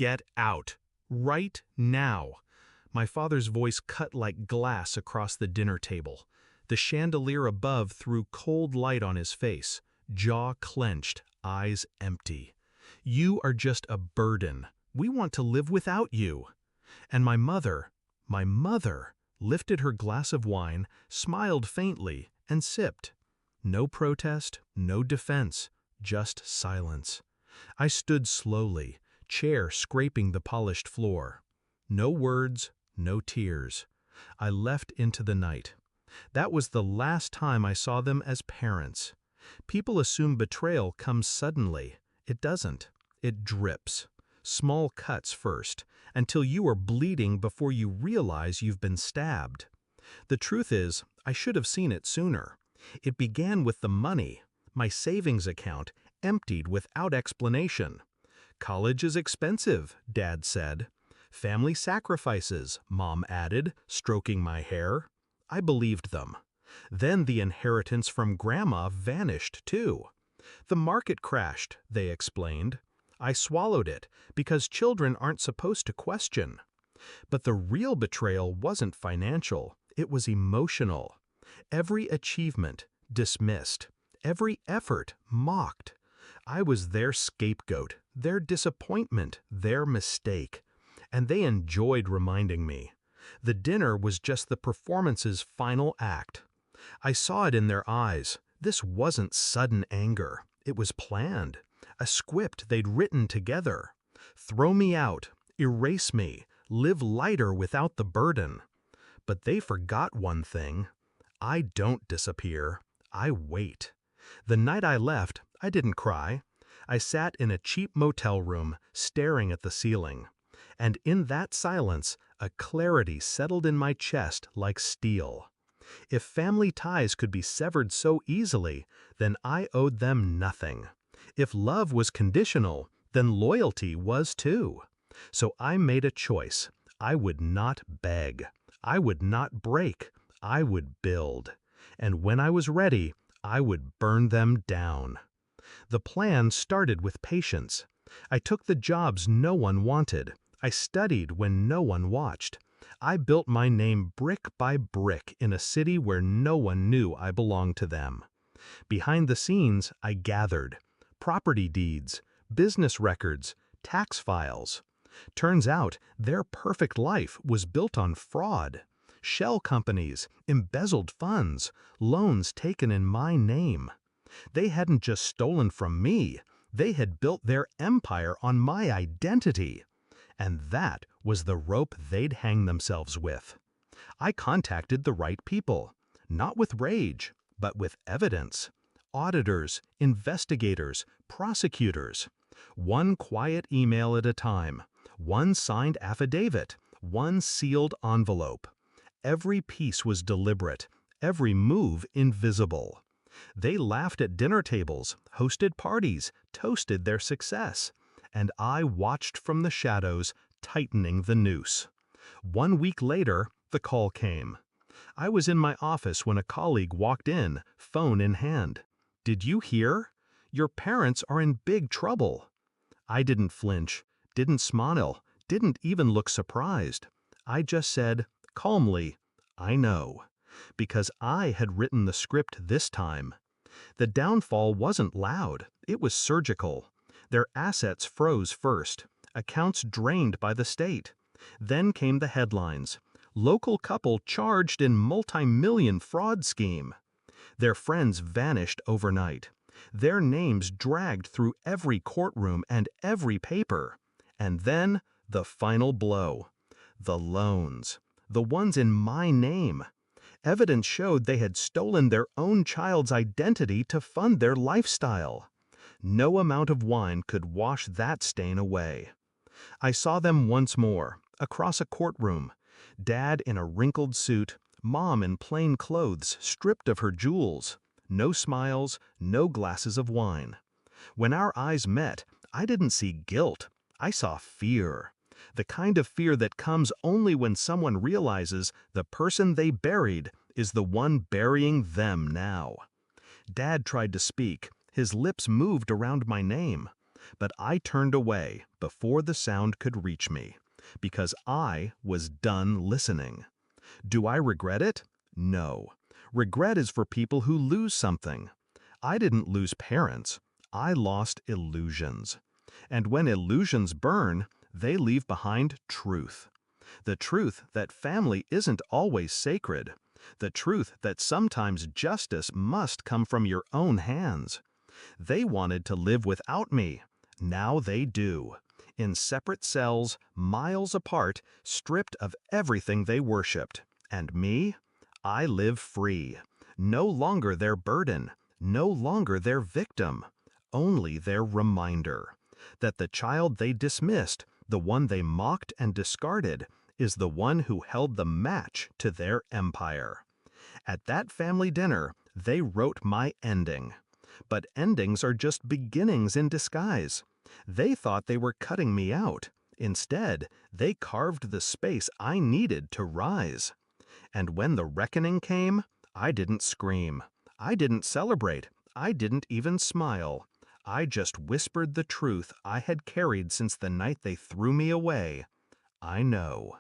Get out. Right now. My father's voice cut like glass across the dinner table. The chandelier above threw cold light on his face, jaw clenched, eyes empty. You are just a burden. We want to live without you. And my mother, lifted her glass of wine, smiled faintly, and sipped. No protest, no defense, just silence. I stood slowly, chair scraping the polished floor. No words, no tears. I left into the night. That was the last time I saw them as parents. People assume betrayal comes suddenly. It doesn't. It drips. Small cuts first, until you are bleeding before you realize you've been stabbed. The truth is, I should have seen it sooner. It began with the money. My savings account emptied without explanation. College is expensive, Dad said. Family sacrifices, Mom added, stroking my hair. I believed them. Then the inheritance from Grandma vanished too. The market crashed, they explained. I swallowed it, because children aren't supposed to question. But the real betrayal wasn't financial, it was emotional. Every achievement dismissed, every effort mocked. I was their scapegoat, their disappointment, their mistake. And they enjoyed reminding me. The dinner was just the performance's final act. I saw it in their eyes. This wasn't sudden anger. It was planned. A script they'd written together. Throw me out, erase me, live lighter without the burden. But they forgot one thing. I don't disappear. I wait. The night I left, I didn't cry. I sat in a cheap motel room, staring at the ceiling. And in that silence, a clarity settled in my chest like steel. If family ties could be severed so easily, then I owed them nothing. If love was conditional, then loyalty was too. So I made a choice. I would not beg. I would not break. I would build. And when I was ready, I would burn them down. The plan started with patience. I took the jobs no one wanted. I studied when no one watched. I built my name brick by brick in a city where no one knew I belonged to them. Behind the scenes, I gathered property deeds, business records, tax files. Turns out their perfect life was built on fraud. Shell companies, embezzled funds, loans taken in my name. They hadn't just stolen from me, they had built their empire on my identity. And that was the rope they'd hang themselves with. I contacted the right people, not with rage, but with evidence. Auditors, investigators, prosecutors. One quiet email at a time, one signed affidavit, one sealed envelope. Every piece was deliberate, every move invisible. They laughed at dinner tables, hosted parties, toasted their success. And I watched from the shadows, tightening the noose. 1 week later, the call came. I was in my office when a colleague walked in, phone in hand. "Did you hear? Your parents are in big trouble." I didn't flinch, didn't smile, didn't even look surprised. I just said, calmly, "I know." Because I had written the script this time. The downfall wasn't loud, it was surgical. Their assets froze first, accounts drained by the state. Then came the headlines. Local couple charged in multi-million fraud scheme. Their friends vanished overnight. Their names dragged through every courtroom and every paper. And then, the final blow. The loans. The ones in my name. Evidence showed they had stolen their own child's identity to fund their lifestyle. No amount of wine could wash that stain away. I saw them once more, across a courtroom. Dad in a wrinkled suit, Mom in plain clothes, stripped of her jewels. No smiles, no glasses of wine. When our eyes met, I didn't see guilt. I saw fear. The kind of fear that comes only when someone realizes the person they buried is the one burying them now. Dad tried to speak. His lips moved around my name. But I turned away before the sound could reach me, because I was done listening. Do I regret it? No. Regret is for people who lose something. I didn't lose parents. I lost illusions. And when illusions burn, they leave behind truth. The truth that family isn't always sacred. The truth that sometimes justice must come from your own hands. They wanted to live without me. Now they do. In separate cells, miles apart, stripped of everything they worshipped. And me? I live free. No longer their burden. No longer their victim. Only their reminder. That the child they dismissed, the one they mocked and discarded, is the one who held the match to their empire. At that family dinner, they wrote my ending. But endings are just beginnings in disguise. They thought they were cutting me out. Instead, they carved the space I needed to rise. And when the reckoning came, I didn't scream. I didn't celebrate. I didn't even smile. I just whispered the truth I had carried since the night they threw me away. I know.